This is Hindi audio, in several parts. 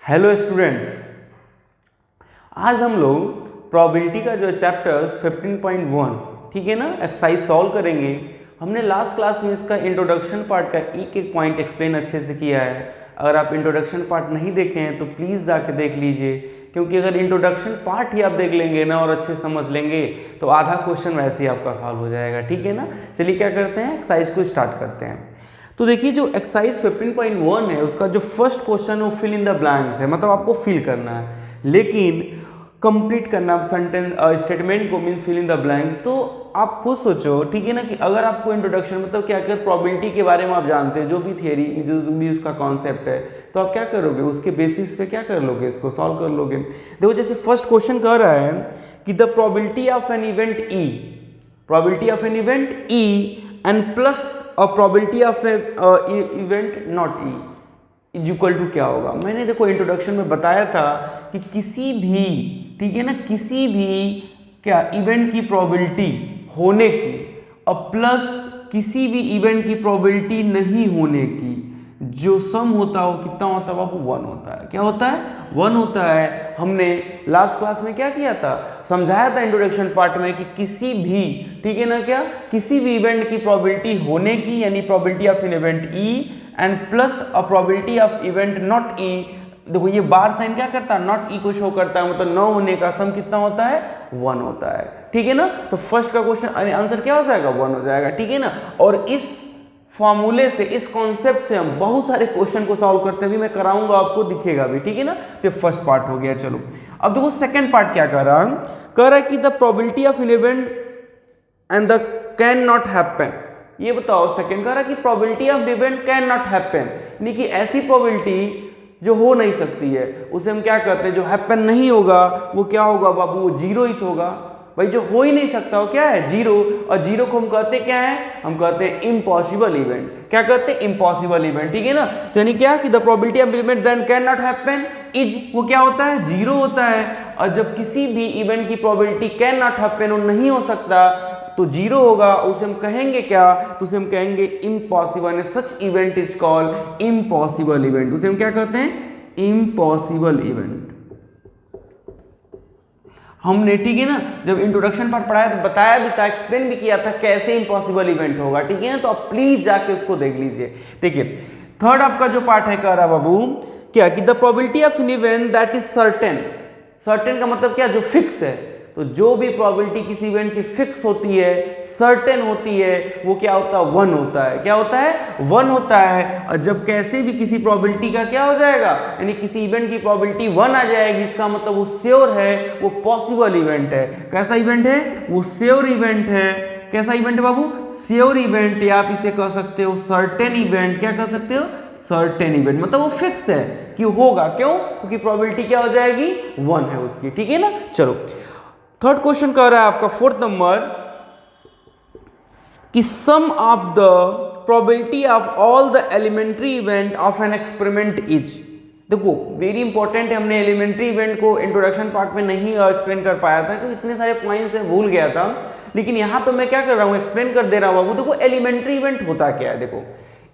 हेलो स्टूडेंट्स, आज हम लोग प्रोबेबिलिटी का जो चैप्टर्स 15.1 ठीक है ना एक्सरसाइज सॉल्व करेंगे। हमने लास्ट क्लास में इसका इंट्रोडक्शन पार्ट का एक एक पॉइंट एक्सप्लेन अच्छे से किया है। अगर आप इंट्रोडक्शन पार्ट नहीं देखे हैं तो प्लीज़ जाके देख लीजिए, क्योंकि अगर इंट्रोडक्शन पार्ट ही आप देख लेंगे ना और अच्छे समझ लेंगे तो आधा क्वेश्चन वैसे ही आपका सॉल्व हो जाएगा। ठीक है ना, चलिए क्या करते हैं, एक्सरसाइज को स्टार्ट करते हैं। तो देखिए जो एक्सरसाइज 15.1 है उसका जो फर्स्ट क्वेश्चन है वो फिल इन द ब्लैंक्स है, मतलब आपको फिल करना है, लेकिन कंप्लीट करना सेंटेंस स्टेटमेंट को means fill in the blanks. तो आप खुद सोचो, ठीक है ना, कि अगर आपको इंट्रोडक्शन मतलब क्या क्या प्रोबेबिलिटी के बारे में आप जानते हैं, जो भी थियरी जो भी उसका कॉन्सेप्ट है, तो आप क्या करोगे, उसके बेसिस पे क्या कर लोगे, इसको सॉल्व कर लोगे। देखो जैसे फर्स्ट क्वेश्चन कह रहा है कि the probability of an event E, probability of an event E and plus और probability of event not E is equal to क्या होगा। मैंने देखो इंट्रोडक्शन में बताया था कि किसी भी, ठीक है ना, किसी भी क्या इवेंट की प्रोबेबिलिटी होने की और प्लस किसी भी इवेंट की प्रोबेबिलिटी नहीं होने की जो सम होता है वो कितना होता है बाबू, 1 होता है। क्या होता है, 1 होता है। हमने लास्ट क्लास में क्या किया था, समझाया था इंट्रोडक्शन पार्ट में कि किसी भी, ठीक है ना, क्या किसी भी इवेंट की प्रोबेबिलिटी होने की यानी probability of an event E and plus a probability of event not E. देखो ये बार साइन क्या करता है, नॉट ई को शो करता है, मतलब न होने का सम कितना होता है, 1 होता है। ठीक है ना, तो फर्स्ट का क्वेश्चन आंसर क्या हो जाएगा, 1 हो जाएगा। ठीक है ना, और इस फॉर्मूले से, इस कॉन्सेप्ट से हम बहुत सारे क्वेश्चन को सॉल्व करते हैं, भी मैं कराऊंगा, आपको दिखेगा भी। ठीक है ना, तो फर्स्ट पार्ट हो गया। चलो अब देखो सेकंड पार्ट क्या कर रहा है कि the probability of an event and the can not happen. ये बताओ, सेकंड कह रहा है कि probability of event can not happen, यानी कि ऐसी प्रोबेबिलिटी जो हो नहीं सकती है उसे हम क्या कहते हैं, जो हैपन नहीं होगा वो क्या होगा बाबू, वो जीरो ही तो होगा। भाई जो हो ही नहीं सकता वो क्या है, जीरो। और जीरो को हम कहते क्या है, हम कहते हैं इम्पॉसिबल इवेंट। क्या कहते हैं, इम्पॉसिबल इवेंट। ठीक है ना, तो यानी क्या कि the probability of event then can not happen is, वो क्या होता है, जीरो होता है। और जब किसी भी इवेंट की प्रोबेबिलिटी कैन नॉट हैपन, वो नहीं हो सकता, तो जीरो होगा, उसे हम कहेंगे क्या, तो उसे हम कहेंगे impossible. Such event is called impossible event. उसे हम क्या कहते हैं, इम्पॉसिबल इवेंट। हमने, ठीक है ना, जब इंट्रोडक्शन पार्ट पढ़ाया तो बताया भी था, एक्सप्लेन भी किया था कैसे इम्पॉसिबल इवेंट होगा। ठीक है ना, तो आप प्लीज जाके उसको देख लीजिए। देखिए थर्ड आपका जो पार्ट है कह रहा बाबू क्या कि the probability of an event that is certain. Certain का मतलब क्या, जो फिक्स है। तो जो भी प्रोबेबिलिटी किसी इवेंट की फिक्स होती है, सर्टेन होती है, वो क्या होता है, 1 होता है। क्या होता है, 1 होता है। और जब कैसे भी किसी प्रोबेबिलिटी का क्या हो जाएगा, यानी किसी इवेंट की प्रोबेबिलिटी 1 आ जाएगी, इसका मतलब वो श्योर है, वो पॉसिबल इवेंट है। कैसा इवेंट है, वो श्योर इवेंट है। कैसा इवेंट है बाबू, श्योर इवेंट, या आप इसे कह सकते हो सर्टेन इवेंट। क्या कह सकते हो, सर्टेन इवेंट, मतलब वो फिक्स है कि होगा। क्यों, क्योंकि प्रोबेबिलिटी क्या हो जाएगी, 1 है उसकी। ठीक है ना, चलो थर्ड क्वेश्चन कह रहा है आपका फोर्थ नंबर कि sum of the probability of all the elementary event of an experiment is. देखो वेरी इंपॉर्टेंट है, हमने एलिमेंट्री इवेंट को इंट्रोडक्शन पार्ट में नहीं एक्सप्लेन कर पाया था क्योंकि इतने सारे पॉइंट्स हैं, भूल गया था। लेकिन यहां पे मैं क्या कर रहा हूं, एक्सप्लेन कर दे रहा हूं बाबू। देखो एलिमेंट्री इवेंट होता क्या है, देखो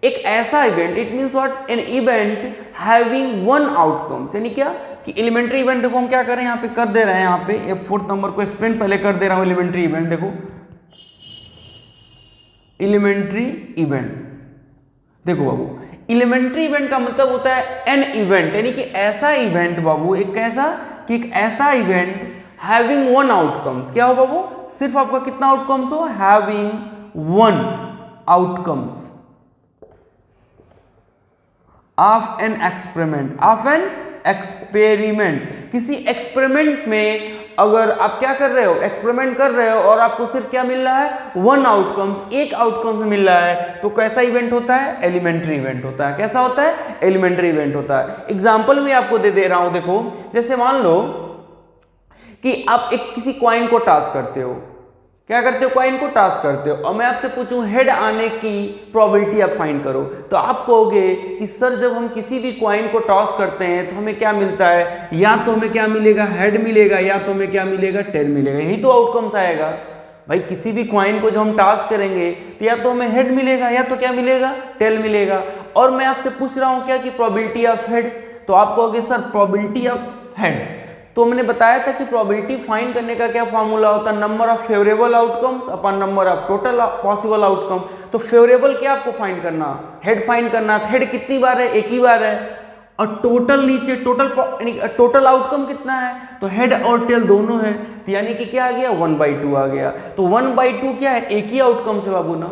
एक ऐसा event, it means what, an event having 1 outcomes, यानी क्या कि एलिमेंट्री इवेंट। देखो हम क्या करें, यहाँ पे कर दे रहे हैं, यहाँ पे ये फोर्थ नंबर को एक्सप्लेन पहले कर दे रहा हूं। एलिमेंट्री इवेंट देखो, एलिमेंट्री इवेंट देखो बाबू, एलिमेंट्री इवेंट का मतलब होता है एन इवेंट, यानी कि ऐसा इवेंट बाबू, एक कैसा कि एक ऐसा इवेंट हैविंग 1 आउटकम्स। क्या हो बाबू, सिर्फ आपका कितना आउटकम्स हो, having 1 outcomes of an experiment, of an experiment. किसी एक्सपेरिमेंट में अगर आप क्या कर रहे हो, एक्सपेरिमेंट कर रहे हो और आपको सिर्फ क्या मिल रहा है, 1 आउटकम्स, एक आउटकम्स मिल रहा है, तो कैसा इवेंट होता है, एलिमेंट्री इवेंट होता है। कैसा होता है, एलिमेंट्री इवेंट होता है। एग्जांपल भी आपको दे रहा हूं, देखो जैसे मान लो कि आप एक किसी कॉइन को टॉस करते हो। क्या करते हो, कॉइन को टॉस करते हो, और मैं आपसे पूछूं हेड आने की प्रोबेबिलिटी आप फाइंड करो, तो आप कहोगे कि सर जब हम किसी भी कॉइन को टॉस करते हैं तो हमें क्या मिलता है, या तो हमें क्या मिलेगा, हेड मिलेगा, या तो हमें क्या मिलेगा, टेल मिलेगा। यही तो आउटकम्स आएगा भाई। किसी भी कॉइन को जब हम टॉस करेंगे तो या तो हमें हेड मिलेगा, या तो क्या मिलेगा, टेल मिलेगा। और मैं आपसे पूछ रहा हूं क्या कि प्रोबेबिलिटी ऑफ हेड, तो आप कहोगे सर प्रोबेबिलिटी ऑफ हेड, तो मैंने बताया था कि प्रोबेबिलिटी फाइंड करने का क्या फॉर्मूला होता है, number of favourable outcomes upon number of total possible outcome. तो फेवरेबल क्या आपको फाइंड करना, हेड फाइंड करना, हेड कितनी बार है, एक ही बार है, और टोटल नीचे टोटल आउटकम कितना है, तो हेड और टेल दोनों है, तो यानी कि क्या आ गया 1/2 आ गया। तो 1/2 क्या है, एक ही आउटकम से बाबू ना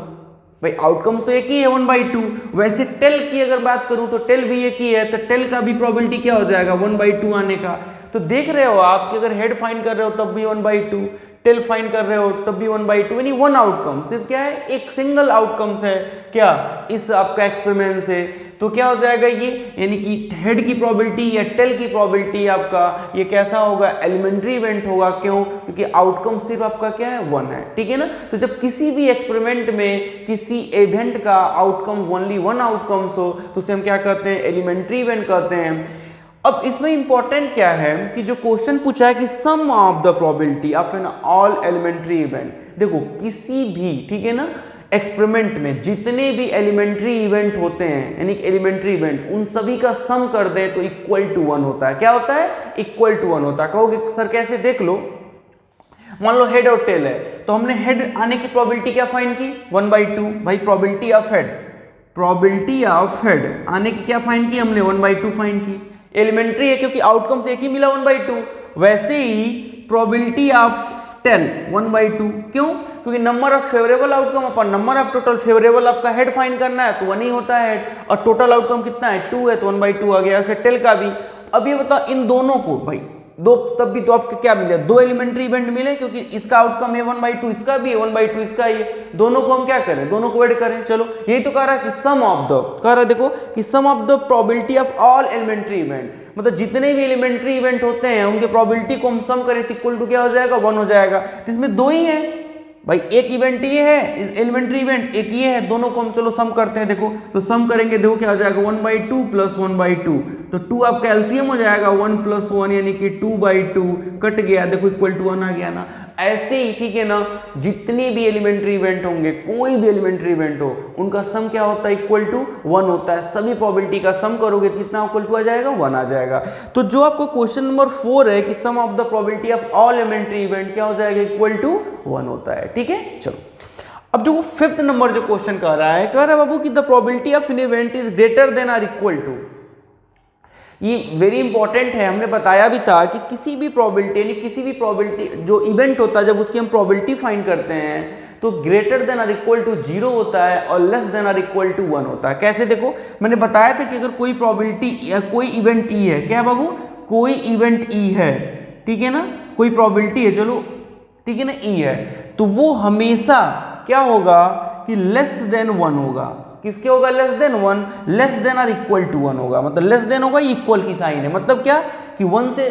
भाई, आउटकम्स तो एक ही है 1/2। वैसे टेल की अगर बात करूं तो टेल भी एक ही है, तो टेल का भी प्रोबेबिलिटी क्या हो जाएगा 1/2 आने का। तो देख रहे हो आप कि अगर हेड फाइंड कर रहे हो तब भी 1/2, टेल फाइंड कर रहे हो तब भी 1/2, यानी वन आउटकम, सिर्फ क्या है एक सिंगल आउटकम्स है क्या इस आपका एक्सपेरिमेंट से। तो क्या हो जाएगा ये, यानी कि हेड की प्रोबेबिलिटी या टेल की प्रोबेबिलिटी आपका ये कैसा होगा, एलिमेंट्री इवेंट होगा। क्यों, क्योंकि आउटकम सिर्फ आपका क्या है 1 है, ठीक है ना। तो जब किसी भी एक्सपेरिमेंट में किसी इवेंट का आउटकम ओनली 1 आउटकम्स हो तो उसे हम क्या कहते हैं, एलिमेंट्री इवेंट कहते हैं। अब इसमें इंपॉर्टेंट क्या है कि जो क्वेश्चन पूछा है कि sum of the probability of an all elementary event, देखो किसी भी, ठीक है ना, एक्सपेरिमेंट में जितने भी एलिमेंट्री इवेंट होते हैं, यानी एलिमेंट्री इवेंट, उन सभी का सम कर दें तो इक्वल टू 1 होता है। क्या होता है, इक्वल टू 1 होता है। कहोगे सर कैसे, देख लो, मान लो हेड और टेल है, तो हमने हेड आने की प्रोबेबिलिटी क्या फाइंड की 1/2, भाई probability of head, probability of head आने की क्या फाइंड की हमने 1/2 फाइंड की। एलिमेंट्री है क्योंकि आउटकम से एक ही मिला 1/2। वैसे ही प्रोबेबिलिटी ऑफ टेल 1/2, क्यों, क्योंकि number of favourable outcome upon number of total favourable आपका हेड फाइंड करना है तो 1 ही होता है हेड, और टोटल आउटकम कितना है 2 है तो 1/2 आ गया। ऐसे टेल का भी। अब ये बताओ इन दोनों को भाई दो, तब भी तो आपको क्या मिले, 2 एलिमेंट्री इवेंट मिले, क्योंकि इसका आउटकम है 1/2, इसका भी है 1/2, इसका ही है, दोनों को हम क्या करें, दोनों को ऐड करें। चलो यही तो कह रहा है कि सम ऑफ द, कह रहा है देखो कि sum of the probability of all elementary event, मतलब जितने भी एलिमेंट्री इवेंट होते हैं उनके प्रोबेबिलिटी को हम सम करें तो इक्वल टू क्या हो जाएगा 1 हो जाएगा। तो इसमें 2 ही है भाई, एक इवेंट ये है एलिमेंट्री इवेंट, एक ये है, दोनों को हम चलो सम करते हैं। देखो तो सम करेंगे, देखो क्या हो जाएगा 1/2 प्लस 1/2, तो 2 आपका एलसीएम हो जाएगा 1 + 1 यानी कि 2/2 कट गया, देखो इक्वल टू 1 आ गया ना। ऐसे ही ठीक है ना, जितने भी एलिमेंट्री इवेंट होंगे, कोई भी एलिमेंट्री इवेंट हो, उनका सम क्या होता है इक्वल टू 1 होता है। सभी प्रोबेबिलिटी का सम करोगे तो कितना इक्वल टू आ जाएगा 1 आ जाएगा। तो जो आपको क्वेश्चन नंबर 4 है कि sum of the probability of all elementary event क्या हो जाएगा इक्वल टू 1 होता है, ठीक है। चलो अब देखो 5th नंबर जो क्वेश्चन कह रहा है, बाबू कि the probability of an event is greater than और इक्वल टू, ये वेरी इंपॉर्टेंट है। हमने बताया भी था कि किसी भी प्रोबेबिलिटी, यानी किसी भी प्रोबेबिलिटी जो इवेंट होता है जब उसकी हम प्रोबेबिलिटी फाइंड करते हैं तो ग्रेटर देन और इक्वल टू 0 होता है और लेस देन और इक्वल टू 1 होता है। कैसे, देखो मैंने बताया था कि अगर कोई प्रोबेबिलिटी या कोई इवेंट ई है, क्या बाबू, कोई इवेंट ई है, ठीक है ना, कोई प्रोबेबिलिटी है, चलो ठीक है ना, ई है, तो वो हमेशा क्या होगा कि लेस देन 1 होगा। किसके होगा, लेस देन 1, लेस देन और इक्वल टू 1 होगा। मतलब लेस देन होगा, इक्वल की साइन है, मतलब क्या कि 1 से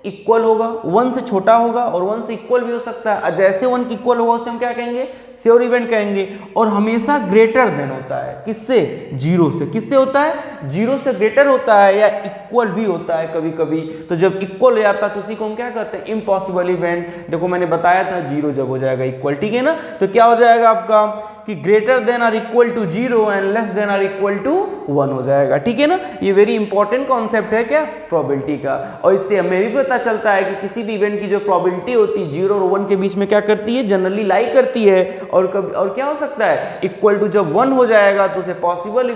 इक्वल होगा, 1 से छोटा होगा और 1 से इक्वल भी हो सकता है। जैसे 1 की इक्वल होगा उसे हम क्या कहेंगे, श्योर इवेंट कहेंगे। और हमेशा ग्रेटर देन होता है, किससे, 0 से। किससे होता है, 0 से ग्रेटर होता है या इक्वल भी होता है कभी कभी। तो जब इक्वल हो जाता है तो उसी को हम क्या कहते हैं, इम्पॉसिबल इवेंट। देखो मैंने बताया था 0 जब हो जाएगा इक्वल, ठीक है ना, तो क्या हो जाएगा आपका कि ग्रेटर देन और equal to 0 and less than और इक्वल टू 1 हो जाएगा, ठीक है ना। ये वेरी इंपॉर्टेंट कॉन्सेप्ट है क्या, प्रोबेबिलिटी का। और इससे हमें भी पता चलता है कि किसी भी इवेंट की जो प्रोबेबिलिटी होती है 0 और 1 के बीच में क्या करती है, जनरली लाई करती है। और कभी और क्या हो सकता है, इक्वल टू जब 1 हो जाएगा तो उसे पॉसिबल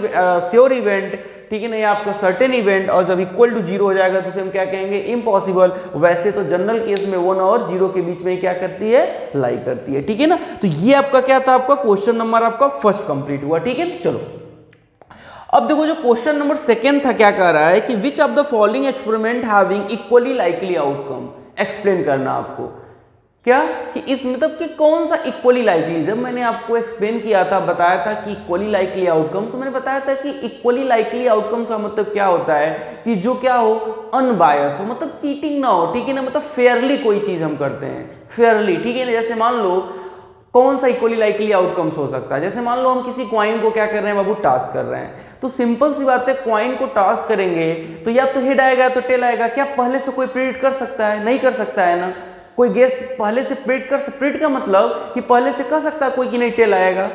श्योर इवेंट, ठीक है ना, ये आपका सर्टेन इवेंट। और जब इक्वल टू 0 हो जाएगा तो उसे हम क्या कहेंगे, इम्पॉसिबल। वैसे तो जनरल केस में 1 और 0 के बीच में क्या करती है, लाई करती है, ठीक है ना। तो ये आपका क्या था, आपका क्वेश्चन नंबर आपका फर्स्ट कंप्लीट हुआ, ठीक है। चलो अब देखो जो क्वेश्चन नंबर 2 था, क्या कह रहा है कि which of the following experiment having equally likely outcome, explain करना आपको क्या कि इस मतलब कि कौन सा इक्वली लाइकली। जब मैंने आपको एक्सप्लेन किया था, बताया था कि इक्वली लाइकली आउटकम, तो मैंने बताया था कि इक्वली लाइकली आउटकम का मतलब क्या होता है कि जो क्या हो, अनबायस हो, मतलब चीटिंग ना हो, ठीक है ना, मतलब फेयरली कोई चीज हम करते हैं, फेयरली, ठीक है ना। जैसे मान लो कौन सा इक्वली लाइकली आउटकम्स हो सकता है, जैसे मान लो हम किसी कॉइन को क्या कर रहे हैं बाबू, टास्क कर रहे हैं, तो सिंपल सी बात है, कॉइन को टास्क करेंगे तो या तो हेड आएगा तो टेल आएगा। क्या पहले से कोई प्रेडिक्ट कर सकता है, नहीं कर सकता है ना। कोई गेस पहले से प्रेडिक्ट का मतलब कि पहले से कह सकता है कोई कि नहीं टेल आएगा,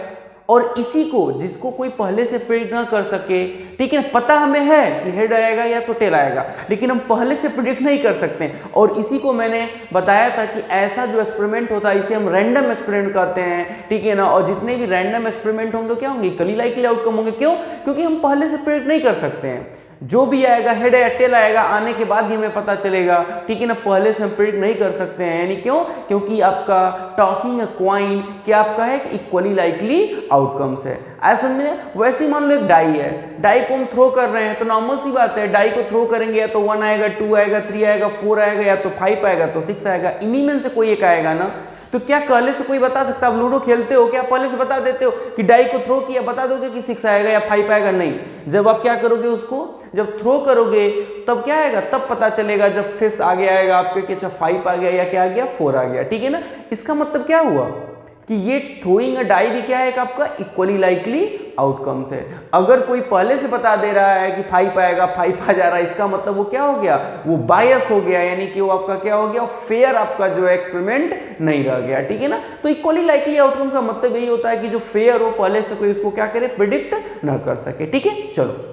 और इसी को जिसको कोई पहले से प्रिडिक्ट ना कर सके, ठीक है ना, पता हमें है कि हेड आएगा या तो टेल आएगा, लेकिन हम पहले से प्रिडिक्ट नहीं कर सकते। और इसी को मैंने बताया था कि ऐसा जो एक्सपेरिमेंट होता है इसे हम रैंडम एक्सपेरिमेंट कहते हैं, ठीक है ना। और जितने भी रैंडम एक्सपेरिमेंट होंगे क्या होंगे, इक्वली लाइकली आउटकम होंगे। क्यों? क्योंकि हम पहले से प्रिडिक्ट नहीं कर सकते हैं। जो भी आएगा हेड या टेल आएगा आने के बाद ही हमें पता चलेगा, ठीक है ना, पहले से हम प्रिडिक्ट नहीं कर सकते हैं। यानी क्यों? क्योंकि आपका टॉसिंग अ क्वाइन क्या आपका है, इक्वली लाइकली आउटकम्स है। ऐसा समझे? वैसे ही मान लो एक डाई है, डाई को हम थ्रो कर रहे हैं तो नॉर्मल सी बात है, डाई को थ्रो करेंगे या तो 1 आएगा, 2 आएगा, 3 आएगा, 4 आएगा, या तो 5 आएगा तो 6 आएगा, इन्हीं में से कोई एक आएगा ना। तो क्या पहले से कोई बता सकता है? आप लूडो खेलते हो, क्या पहले से बता देते हो कि डाई को थ्रो किया, बता दोगे कि 6 आएगा या 5 आएगा? नहीं। जब आप क्या करोगे, उसको जब थ्रो करोगे तब क्या आएगा, तब पता चलेगा जब फिश आगे आएगा आपके कि अच्छा 5 आ गया या क्या आ गया, 4 आ गया, ठीक है ना। इसका मतलब क्या हुआ कि ये थ्रोइंग अ डाई भी क्या है, आपका इक्वली लाइकली आउटकम्स है। अगर कोई पहले से बता दे रहा है कि 5 आएगा, 5 आ जा रहा है, इसका मतलब वो क्या हो गया, वो बायस हो गया, यानी कि वो आपका क्या हो गया, फेयर आपका जो एक्सपेरिमेंट नहीं रह गया, ठीक है ना। तो इक्वली लाइकली आउटकम का मतलब यही होता है कि जो फेयर हो, पहले से कोई इसको क्या करे, प्रिडिक्ट ना कर सके, ठीक है। चलो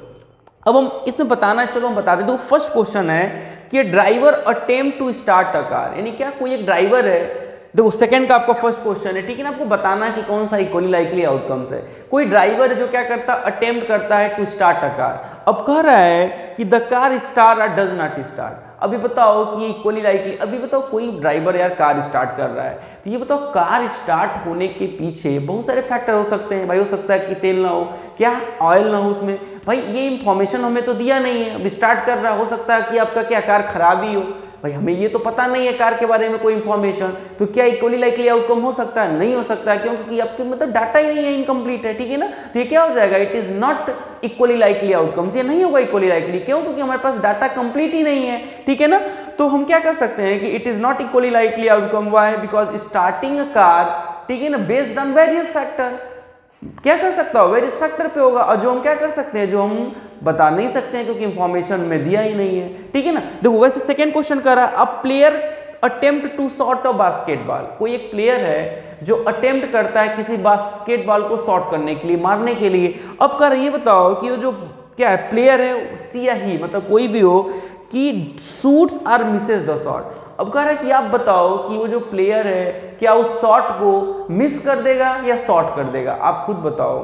अब हम इसमें बताना, चलो हम बता देते हैं। फर्स्ट क्वेश्चन है कि driver attempt to start a car, यानी क्या कोई एक ड्राइवर है, देखो सेकंड का आपका फर्स्ट क्वेश्चन है, ठीक है ना, आपको बताना है कि कौन सा इक्वली लाइकली आउटकम्स है। कोई ड्राइवर है जो क्या करता है, अटेम्प्ट करता है टू स्टार्ट अ कार। अब कह रहा है कि द कार स्टार्ट और डज नॉट स्टार्ट। अभी बताओ कि इक्वली लाइकली, अभी बताओ कोई ड्राइवर यार कार स्टार्ट कर रहा है, तो ये बताओ कार स्टार्ट होने के पीछे बहुत सारे फैक्टर हो सकते हैं भाई। हो सकता है कि तेल ना हो, क्या ऑयल ना हो उसमें, भाई ये इंफॉर्मेशन हमें तो दिया नहीं है। अब स्टार्ट कर रहा, हो सकता है कि आपका क्या कार खराब ही हो, भाई हमें ये तो पता नहीं है कार के बारे में कोई इंफॉर्मेशन। तो क्या इक्वली लाइकली आउटकम हो सकता है? नहीं हो सकता है, क्योंकि आपके मतलब डाटा ही नहीं है, इनकम्प्लीट है, ठीक है ना। तो ये क्या हो जाएगा, it is not equally likely outcomes, ये नहीं होगा इक्वली लाइकली। क्यों? क्योंकि हमारे पास डाटा कंप्लीट ही नहीं है, ठीक है ना। तो हम क्या कर सकते हैं कि it is not equally likely outcome, why? Because starting a car, ठीक है ना, बेस्ड ऑन वेरियस फैक्टर, क्या कर सकता हो, वेरियस फैक्टर पे होगा। और जो हम क्या कर सकते हैं, जो हम बता नहीं सकते हैं क्योंकि इंफॉर्मेशन में दिया ही नहीं है, ठीक है ना। देखो वैसे सेकंड क्वेश्चन कर रहा है, a player attempt to shot a basketball. कोई एक प्लेयर है जो अटेम्प्ट करता है किसी बास्केटबॉल को शॉट करने के लिए, मारने के लिए। अब कर ये बताओ कि वो जो क्या है प्लेयर है, सी या ही, मतलब कोई भी हो, कि शूट्स और मिसेस द शॉट। अब कह रहा है कि आप बताओ कि वो जो प्लेयर है क्या उस शॉट को मिस कर देगा या शॉट कर देगा, आप खुद बताओ।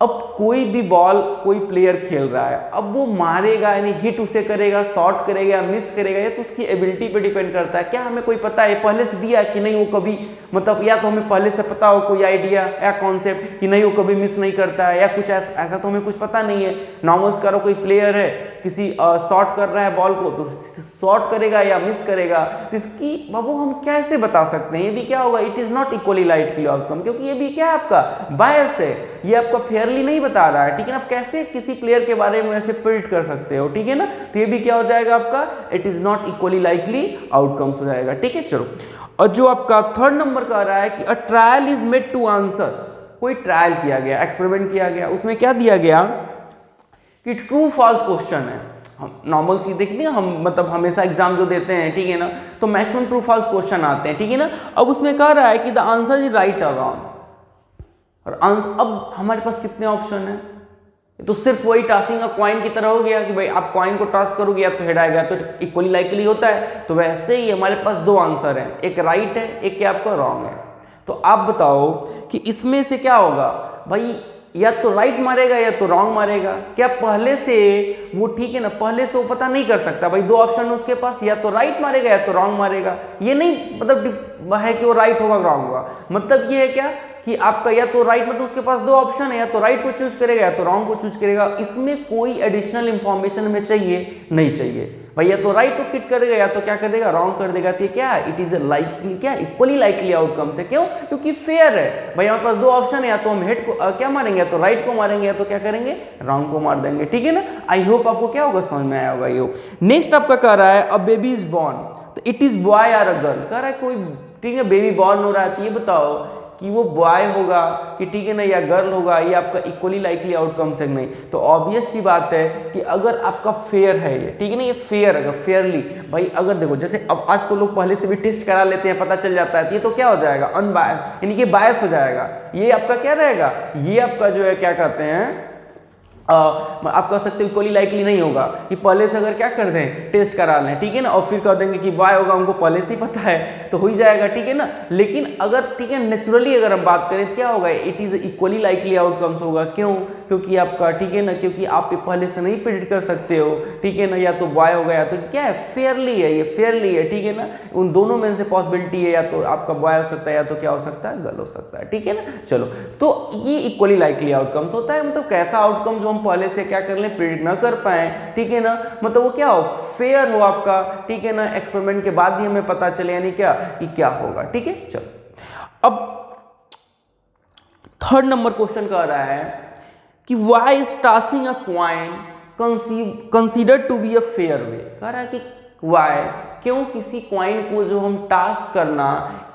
अब कोई भी बॉल कोई प्लेयर खेल रहा है, अब वो मारेगा यानी हिट उसे करेगा, शॉट करेगा या मिस करेगा, ये तो उसकी एबिलिटी पे डिपेंड करता है। क्या हमें कोई पता है पहले से दिया कि नहीं, वो कभी मतलब या तो हमें पहले से पता हो कोई आइडिया या कॉन्सेप्ट कि नहीं वो कभी मिस नहीं करता है, या कुछ ऐसा तो हमें कुछ पता नहीं है। नॉर्मल्स करो, कोई प्लेयर है किसी शॉट कर रहा है बॉल को, तो शॉट करेगा या मिस करेगा, तो इसकी बाबू हम कैसे बता सकते हैं? ये भी क्या होगा, it is not equally likely outcome, क्योंकि ये भी क्या है आपका बायस है, ये आपका फेयरली नहीं बता रहा है, ठीक है ना। आप कैसे किसी प्लेयर के बारे में ऐसे प्रिडिक्ट कर सकते हो, ठीक है ना। तो ये भी क्या हो जाएगा आपका, it is not equally likely outcomes हो जाएगा, ठीक है। चलो, और जो आपका थर्ड नंबर कह रहा है कि a trial is made to answer. कोई ट्रायल किया गया, एक्सपेरिमेंट किया गया, उसमें क्या दिया गया कि ट्रू फॉल्स क्वेश्चन है। हम नॉर्मल सी देखते हैं, हम मतलब हमेशा एग्जाम जो देते हैं, ठीक है ना, तो मैक्सिमम ट्रू फॉल्स क्वेश्चन आते हैं, ठीक है ना। अब उसमें कह रहा है कि द आंसर इज राइट और रॉन्ग, और आंसर अब हमारे पास कितने ऑप्शन है, तो सिर्फ वही टॉसिंग अ कॉइन की तरह हो गया कि भाई आप कॉइन को टॉस करोगे या तो हेड आएगा, तो इक्वली लाइकली होता है। तो वैसे ही हमारे पास दो आंसर हैं, एक राइट है, एक क्या आपका रॉन्ग है। तो आप बताओ कि इसमें से क्या होगा भाई, या तो राइट मारेगा या तो रॉन्ग मारेगा। क्या पहले से वो, ठीक है ना, पहले से वो पता नहीं कर सकता भाई, दो ऑप्शन है उसके पास, या तो राइट मारेगा या तो रॉन्ग मारेगा। ये नहीं मतलब है कि वो राइट होगा रॉन्ग होगा, मतलब ये है क्या कि आपका या तो राइट, मतलब उसके पास दो ऑप्शन है, या तो राइट को चूज करेगा या तो रॉन्ग को चूज करेगा। इसमें कोई एडिशनल इंफॉर्मेशन में चाहिए नहीं चाहिए भाई, या तो राइट को किट करेगा या तो क्या कर देगा, रॉन्ग कर देगा। तो क्या इट इज लाइकली, क्या इक्वली लाइकली आउटकम से, क्यों? क्योंकि फेयर है भाई, हमारे पास दो ऑप्शन है, या तो हम हेड को क्या मारेंगे, या तो राइट को मारेंगे, या तो क्या करेंगे, रॉन्ग को मार देंगे, ठीक है ना। आई होप आपको क्या होगा, समझ में आया होगा। ये नेक्स्ट आपका कह रहा है अ बेबी इज बॉर्न, तो इट इज बॉय और अ गर्ल। कह रहा है कोई, ठीक है, बेबी बॉर्न हो रहा है, तो ये बताओ कि वो बॉय होगा कि ठीक है ना या गर्ल होगा, ये आपका इक्वली लाइकली आउटकम्स है नहीं। तो ऑब्वियस सी बात है कि अगर आपका फेयर है ये, ठीक है ना, ये फेयर अगर फेयरली, भाई अगर देखो जैसे अब आज तो लोग पहले से भी टेस्ट करा लेते हैं, पता चल जाता है, तो ये तो क्या हो जाएगा अनबायस, यानी कि बायस हो जाएगा। ये आपका क्या रहेगा, ये आपका जो है क्या कहते हैं आप कह सकते हो इक्वली लाइकली नहीं होगा कि पहले से अगर क्या कर दें टेस्ट करा लें, ठीक है ना, और फिर कह देंगे कि वाई होगा, उनको पहले से ही पता है तो हो ही जाएगा, ठीक है ना। लेकिन अगर ठीक है नेचुरली अगर हम बात करें तो क्या होगा, it is equally likely outcomes होगा। क्यों, क्योंकि आपका ठीक है ना, क्योंकि आप पहले से नहीं प्रेडिक्ट कर सकते हो, ठीक है ना, या तो वाई होगा या तो क्या है फेयरली है, ये फेयरली है, ठीक है ना, उन दोनों में से पॉसिबिलिटी है, या तो आपका बॉय हो सकता है या तो क्या हो सकता है गर्ल हो सकता है, ठीक है ना। चलो तो ये इक्वली लाइकली आउटकम्स होता है, मतलब कैसा आउटकम जो हम पहले से क्या कर लें प्रेडिक्ट ना कर पाए, ठीक है ना, मतलब वो क्या हो फेयर हो आपका, ठीक है ना, एक्सपेरिमेंट के बाद ही हमें पता चले यानी क्या कि क्या होगा, ठीक है। चलो अब थर्ड नंबर क्वेश्चन कह रहा है कि why is tossing a coin considered to be a fair way. कह रहा है कि व्हाई, क्यों किसी कॉइन को जो हम टॉस करना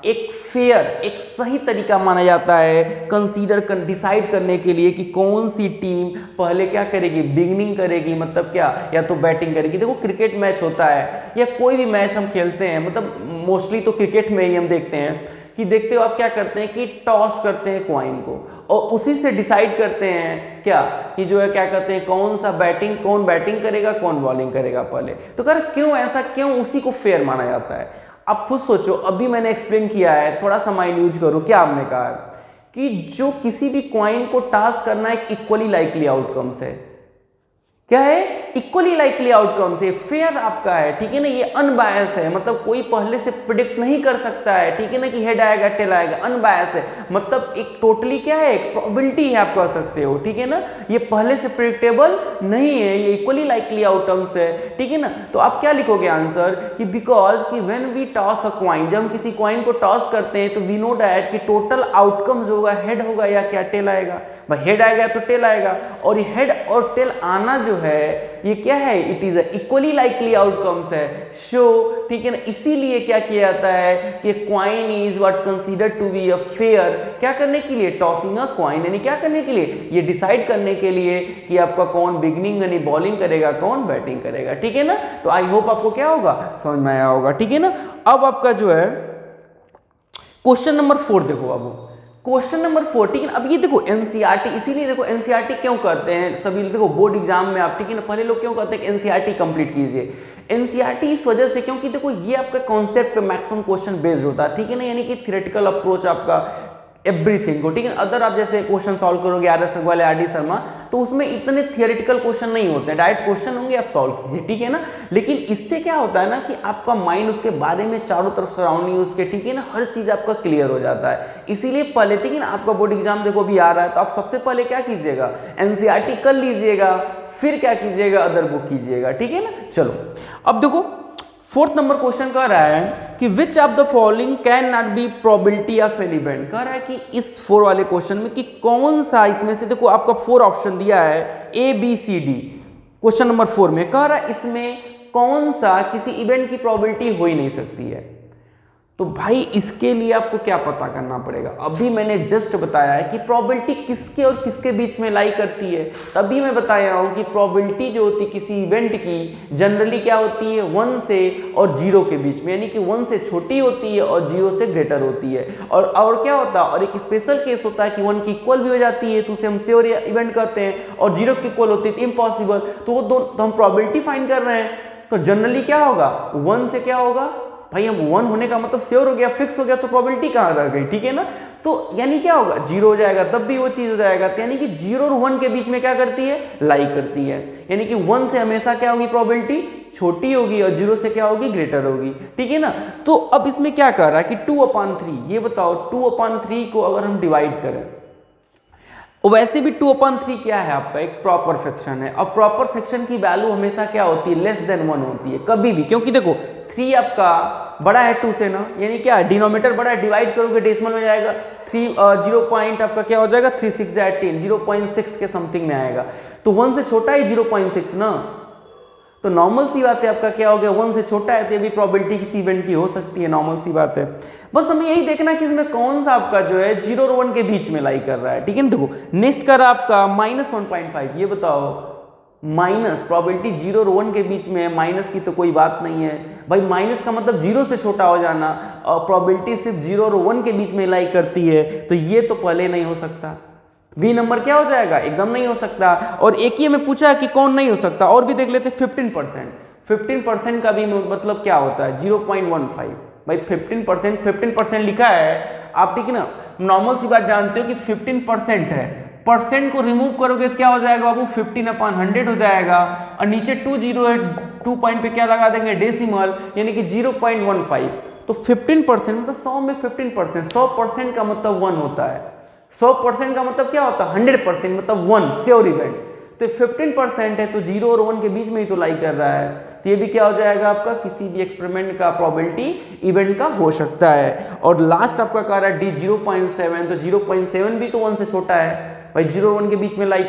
एक फेयर एक सही तरीका माना जाता है कंसीडर डिसाइड करने के लिए कि कौन सी टीम पहले क्या करेगी, बिगनिंग करेगी, मतलब क्या या तो बैटिंग करेगी। देखो क्रिकेट मैच होता है या कोई भी मैच हम खेलते हैं, मतलब मोस्टली तो क्रिकेट में ही हम देखते हैं कि देखते हो आप क्या करते हैं कि टॉस करते हैं कॉइन को और उसी से डिसाइड करते हैं क्या कि जो है क्या कहते हैं कौन सा बैटिंग, कौन बैटिंग करेगा कौन बॉलिंग करेगा पहले। तो कर क्यों ऐसा, क्यों उसी को फेयर माना जाता है। अब खुद सोचो, अभी मैंने एक्सप्लेन किया है, थोड़ा सा माइंड यूज करो। क्या हमने कहा है कि जो किसी भी कॉइन को टॉस करना एक इक्वली लाइकली आउटकम्स है, क्या है इक्वली लाइकली आउटकम से फेयर आपका है, ठीक है ना, ये अनबायस है, मतलब कोई पहले से प्रिडिक्ट नहीं कर सकता है, ठीक है ना, कि हेड आएगा टेल आएगा, अनबायस है, मतलब एक टोटली क्या है एक प्रोबेबिलिटी है आप कह सकते हो, ठीक है ना, ये पहले से प्रिडिक्टेबल नहीं है, ये इक्वली लाइकली आउटकम्स है, ठीक है ना। तो आप क्या लिखोगे आंसर कि बिकॉज कि when we toss a coin, जब हम किसी कॉइन को टॉस करते हैं तो वी नो डैट कि टोटल आउटकम जो होगा हेड होगा या क्या टेल आएगा, भाई हेड आएगा तो टेल आएगा, और ये हेड और टेल आना जो है ये क्या है it is equally likely outcomes है। शो ठीक है ना, इसीलिए क्या किया जाता है कि coin is what considered to be a fair, क्या करने के लिए टॉसिंग अ कॉइन, यानी क्या करने के लिए ये डिसाइड करने के लिए कि आपका कौन बिगनिंग यानी बॉलिंग करेगा कौन बैटिंग करेगा, ठीक है ना। तो आई होप आपको क्या होगा समझ में आया होगा, ठीक है ना। अब आपका जो है क्वेश्चन नंबर 4 देखो, अब क्वेश्चन नंबर 14। अब ये देखो एनसीईआरटी, इसीलिए देखो एनसीईआरटी क्यों करते हैं सभी, देखो बोर्ड एग्जाम में आप ठीक है ना, पहले लोग क्यों कहते हैं कि एनसीईआरटी कंप्लीट कीजिए। एनसीईआरटी इस वजह से क्योंकि देखो ये आपका कॉन्सेप्ट पे मैक्सिमम क्वेश्चन बेस्ड होता है, ठीक है ना, यानी कि थ्योरेटिकल अप्रोच आपका एवरीथिंग को, ठीक है। अदर आप जैसे क्वेश्चन सॉल्व करोगे R S Agarwal R D Sharma, तो उसमें इतने थियोरेटिकल क्वेश्चन नहीं होते हैं, डायरेक्ट क्वेश्चन होंगे आप सॉल्व कीजिए, ठीक है ना। लेकिन इससे क्या होता है ना कि आपका माइंड उसके बारे में चारों तरफ सराउंडिंग उसके, ठीक है ना, हर चीज आपका क्लियर हो जाता है। इसीलिए पहले ठीक है ना, आपका बोर्ड एग्जाम देखो भी आ रहा है, तो आप सबसे पहले क्या कीजिएगा एनसीईआरटी कर लीजिएगा, फिर क्या कीजिएगा अदर बुक कीजिएगा, ठीक है ना। चलो अब देखो 4th नंबर क्वेश्चन कह रहा है कि which of the following can not be probability of an event. कह रहा है कि इस 4 वाले क्वेश्चन में कि कौन सा इसमें से, देखो आपका 4 ऑप्शन दिया है A B C D, question number 4 में कह रहा है इसमें कौन सा किसी इवेंट की प्रोबेबिलिटी हो ही नहीं सकती है। तो भाई इसके लिए आपको क्या पता करना पड़ेगा, अभी मैंने जस्ट बताया है कि प्रोबेबिलिटी किसके और किसके बीच में लाई करती है। तभी मैं बताया हूं कि प्रोबेबिलिटी जो होती है किसी इवेंट की जनरली क्या होती है 1 से और 0 के बीच में, यानी कि 1 से छोटी होती है और 0 से ग्रेटर होती है। और क्या होता है, और एक स्पेशल केस होता है कि 1 की इक्वल भी हो जाती है तो उसे हम श्योर इवेंट कहते हैं, और 0 की इक्वल होती है इम्पॉसिबल। तो वो दो तो हम प्रोबेबिलिटी फाइंड कर रहे हैं, तो जनरली क्या होगा 1 से क्या होगा भाई, हम 1 होने का मतलब श्योर हो गया फिक्स हो गया, तो प्रोबेबिलिटी कहाँ रह गई, ठीक है ना। तो यानी क्या होगा 0 हो जाएगा तब भी वो चीज हो जाएगा, तो यानी कि 0 और 1 के बीच में क्या करती है लाई करती है, यानी कि 1 से हमेशा क्या होगी प्रोबेबिलिटी छोटी होगी और 0 से क्या होगी ग्रेटर होगी, ठीक है ना। तो अब इसमें क्या कर रहा है कि 2/3, ये बताओ 2/3 को अगर हम डिवाइड करें, वैसे भी 2/3 क्या है आपका एक प्रॉपर फ्रैक्शन है, और प्रॉपर फ्रैक्शन की वैल्यू हमेशा क्या होती है लेस देन 1 होती है कभी भी, क्योंकि देखो 3 आपका बड़ा है 2 से ना, यानी क्या डिनोमिनेटर बड़ा है, डिवाइड करोगे डेसिमल में जाएगा 3 0 पॉइंट आपका क्या हो जाएगा 3 6 18 0.6 के समथिंग में आएगा, तो 1 से छोटा है 0.6 ना, तो नॉर्मल सी बात है आपका क्या हो गया, 1 से छोटा है तो ये भी प्रोबेबिलिटी किसी इवेंट की हो सकती है, नॉर्मल सी बात है। बस हमें यही देखना कि इसमें कौन सा आपका जो है 0 और 1 के बीच में लाई कर रहा है, ठीक है ना। देखो नेक्स्ट कर आपका -1.5, ये बताओ माइनस प्रोबेबिलिटी 0 और 1 के बीच में है, माइनस की तो कोई बात नहीं है भाई, माइनस का मतलब 0 से छोटा हो जाना, और प्रोबेबिलिटी सिर्फ 0 और 1 के बीच में लाई करती है, तो ये तो पहले नहीं हो सकता। बी नंबर क्या हो जाएगा, एकदम नहीं हो सकता। और एक ही हमें पूछा है कि कौन नहीं हो सकता, और भी देख लेते 15%। 15% का भी मतलब क्या होता है 0.15 भाई, 15% लिखा है आप, ठीक है ना। नॉर्मल सी बात जानते हो कि 15% है, परसेंट को रिमूव करोगे तो क्या हो जाएगा बाबू 15/100 हो जाएगा, और नीचे 2 0 है, 2 पॉइंट पे क्या लगा देंगे डेसिमल, यानी कि 0.15। तो 15% मतलब 100 में 15%, 100% का मतलब 1 होता है, 100% का मतलब क्या होता है 100% मतलब 1 श्योर इवेंट। तो 15% है तो 0 और 1 के बीच में ही तो लाई कर रहा है, तो ये भी क्या हो जाएगा आपका किसी भी एक्सपेरिमेंट का प्रोबेबिलिटी इवेंट का हो सकता है। और लास्ट आपका कह रहा है डी 0.7, तो 0.7 भी तो 1 से छोटा है भाई, 0 और 1 के बीच में लाई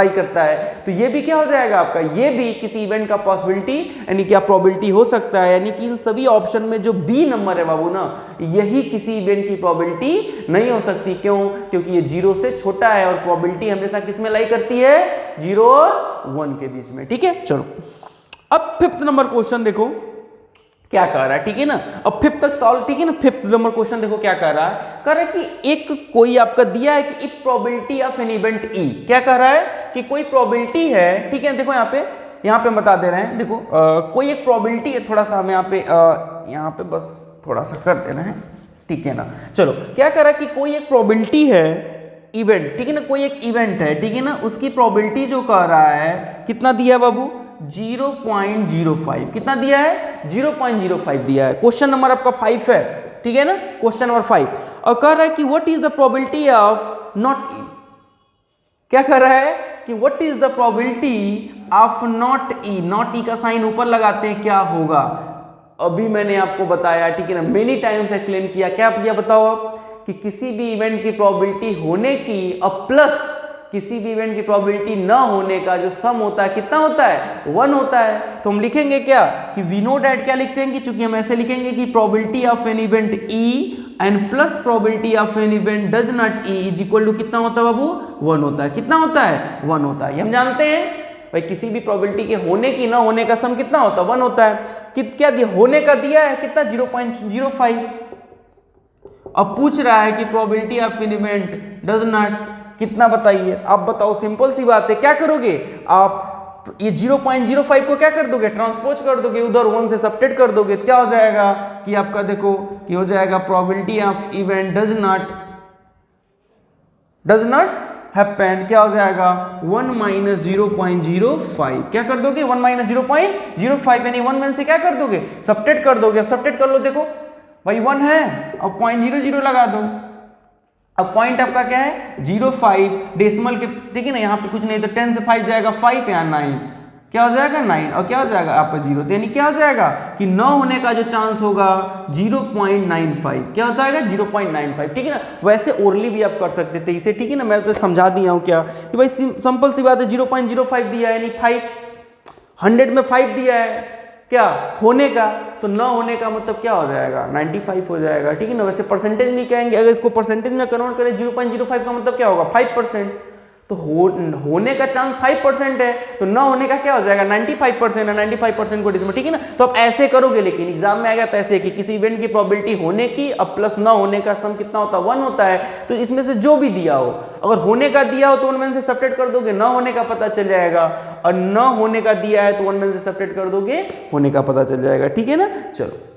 करता है, तो ये भी क्या हो जाएगा आपका, ये भी किसी इवेंट का पॉसिबिलिटी यानी क्या प्रोबेबिलिटी हो सकता है। यानी कि इन सभी ऑप्शन में जो बी नंबर है बाबू ना, यही किसी इवेंट की प्रोबेबिलिटी नहीं हो सकती। क्यों, क्योंकि ये 0 से छोटा है और प्रोबेबिलिटी हमेशा किस में लाई करती है 0 और 1 के बीच में, ठीक है। चलो अब 5th नंबर क्वेश्चन देखो क्या कह रहा है, ठीक है ना। अब 5th तक सॉल्व, ठीक है ना। 5th नंबर क्वेश्चन देखो क्या कह रहा है, कह रहा है कि एक कोई आपका दिया है कि if probability of an event ई, क्या कह रहा है कि कोई प्रोबेबिलिटी है, ठीक है। देखो यहाँ पे बता दे रहे हैं, देखो कोई एक प्रोबेबिलिटी है, थोड़ा सा हमें यहाँ पे बस थोड़ा सा कर देना है, ठीक है ना। चलो क्या कह रहा है कि कोई एक प्रोबेबिलिटी है इवेंट, ठीक है ना, कोई एक इवेंट है, ठीक है ना, उसकी प्रोबेबिलिटी जो कह रहा है कितना दिया है बाबू 0.05, कितना दिया है 0.05 दिया है। क्वेश्चन नंबर आपका 5 है, ठीक है ना, क्वेश्चन नंबर 5। और कह रहा है कि what is the probability of not E, क्या कह रहा है कि what is the probability of not E, not E का साइन ऊपर लगाते हैं, क्या होगा। अभी मैंने आपको बताया, ठीक है ना, मेनी टाइम्स एक्सप्लेन किया, क्या किया बताओ आप, कि किसी भी इवेंट की प्रोबेबिलिटी होने की और प्लस किसी भी इवेंट की प्रोबेबिलिटी न होने का जो सम होता है कितना होता है 1 होता है। तो हम लिखेंगे क्या कि वी नो डैट, क्या लिखते हैं कि चूंकि हम ऐसे लिखेंगे कि probability of an event E and plus probability of an event does not E is equal to कितना होता है बाबू 1 होता है, कितना होता है 1 होता है। ये हम जानते हैं भाई, किसी भी प्रोबेबिलिटी के होने की ना होने का सम कितना होता है 1 होता है। क्या दिया, होने का दिया है कितना 0.05। अब पूछ रहा है कि probability of an event does not कितना, बताइए आप बताओ, सिंपल सी बात है, क्या करोगे आप ये 0.05 को क्या कर दोगे ट्रांसपोज कर दोगे, उधर 1 से सब्ट्रैक्ट कर दोगे, क्या हो जाएगा कि आपका देखो कि हो जाएगा probability of event does not happen, क्या हो जाएगा 1 - 0.05, क्या कर दोगे 1 - 0.05 यानी 1 में से क्या कर दोगे सब्ट्रैक्ट कर दोगे। अब सब्ट्रैक्ट कर लो, देखो भाई 1 है और 0.00 लगा दो। अब पॉइंट आपका क्या है 0.5 डेसिमल के, ठीक है ना, यहाँ पे कुछ नहीं तो 10 से 5 जाएगा 5 या 9, क्या हो जाएगा 9 और क्या हो जाएगा आपका 0, यानी क्या हो जाएगा कि न होने का जो चांस होगा 0.95, क्या होता है 0.95, ठीक है ना। वैसे ओरली भी आप कर सकते थे इसे, ठीक है ना, मैं तो समझा दिया हूँ क्या कि भाई सिंपल सी बात है 0.05 दिया है यानी 5, 100 में 5 दिया है क्या होने का, तो न होने का मतलब क्या हो जाएगा 95 हो जाएगा, ठीक है ना। वैसे परसेंटेज नहीं कहेंगे, अगर इसको परसेंटेज में कन्वर्ट करें 0.05 का मतलब क्या होगा 5%, तो होने का चांस 5% है, तो न होने का क्या हो जाएगा 95% है, 95% को डिसमल, ठीक है ना। तो आप ऐसे करोगे, लेकिन एग्जाम में आएगा तो ऐसे कि किसी इवेंट की प्रोबेबिलिटी होने की अब प्लस न होने का सम कितना होता है 1 होता है। तो इसमें से जो भी दिया हो, अगर होने का दिया हो तो 1 में से सब्ट्रैक्ट कर दोगे, न होने का पता चल जाएगा, और न होने का दिया है तो 1 में से सब्ट्रैक्ट कर दोगे, होने का पता चल जाएगा, ठीक है ना। चलो